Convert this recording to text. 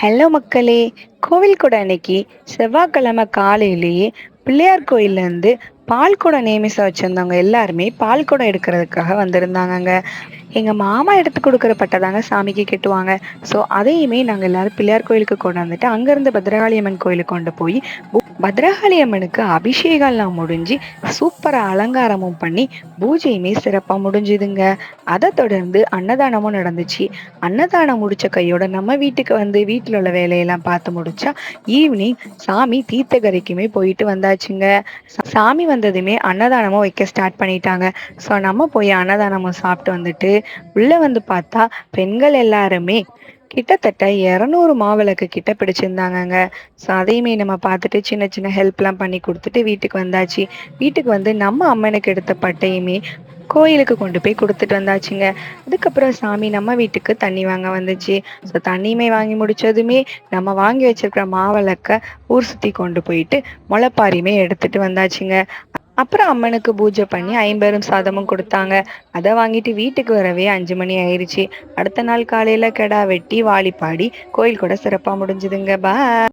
Hello மக்களே! கோவில் கொடை அன்னைக்கு செவ்வாய்க்கிழமை காலையிலேயே பிள்ளையார் கோயில்லேருந்து பால் குடம் நேமிசம் வச்சிருந்தவங்க எல்லாருமே பால் குடம் எடுக்கிறதுக்காக வந்திருந்தாங்கங்க. எங்க மாமா எடுத்து குடுக்குற பட்ட தாங்க சாமிக்கு கெட்டுவாங்க. ஸோ அதையுமே நாங்க எல்லாரும் பிள்ளையார் கோயிலுக்கு கொண்டாந்துட்டு, அங்கருந்து பத்ரகாளி அம்மன் கோயிலுக்கு கொண்டு போய் பத்ரகாளி அம்மனுக்கு அபிஷேகம்லாம் முடிஞ்சு, சூப்பரா அலங்காரமும் பண்ணி, பூஜையுமே சிறப்பா முடிஞ்சுதுங்க. அத தொடர்ந்து அன்னதானமும் நடந்துச்சு. அன்னதானம் முடிச்ச கையோட நம்ம வீட்டுக்கு வந்து வீட்ல உள்ள வேலையெல்லாம் பார்த்து முடிச்சா, ஈவினிங் சாமி தீர்த்தக்கரைக்குமே போயிட்டு வந்தாச்சுங்க. சாமி வந்ததுமே அன்னதானமும் வைக்க ஸ்டார்ட் பண்ணிட்டாங்க. ஸோ நம்ம போய் அன்னதானமும் சாப்பிட்டு வந்துட்டு, உள்ள வந்து பார்த்தா பெண்கள் எல்லாருமே கிட்டத்தட்ட 200 மாவிளக்கு கிட்ட பிடிச்சிருந்தாங்கங்க. ஸோ அதையுமே நம்ம பார்த்துட்டு சின்ன சின்ன ஹெல்ப்லாம் பண்ணி குடுத்துட்டு வீட்டுக்கு வந்தாச்சு. வீட்டுக்கு வந்து நம்ம அம்மனுக்கு எடுத்த பட்டையுமே கோயிலுக்கு கொண்டு போய் குடுத்துட்டு வந்தாச்சுங்க. அதுக்கப்புறம் சாமி நம்ம வீட்டுக்கு தண்ணி வாங்க வந்துச்சு. ஸோ தண்ணியுமே வாங்கி முடிச்சதுமே, நம்ம வாங்கி வச்சிருக்கிற மாவிளக்க ஊர் சுத்தி கொண்டு போயிட்டு, முளைப்பாரியுமே எடுத்துட்டு வந்தாச்சுங்க. அப்புறம் அம்மனுக்கு பூஜை பண்ணி ஐம்பெரும் சாதமும் குடுத்தாங்க. அத வாங்கிட்டு வீட்டுக்கு வரவே 5 மணி ஆயிருச்சு. அடுத்த நாள் காலையில கெடா வெட்டி, வாழி பாடி கோயில் கூட சிறப்பா முடிஞ்சுதுங்க. பாய்.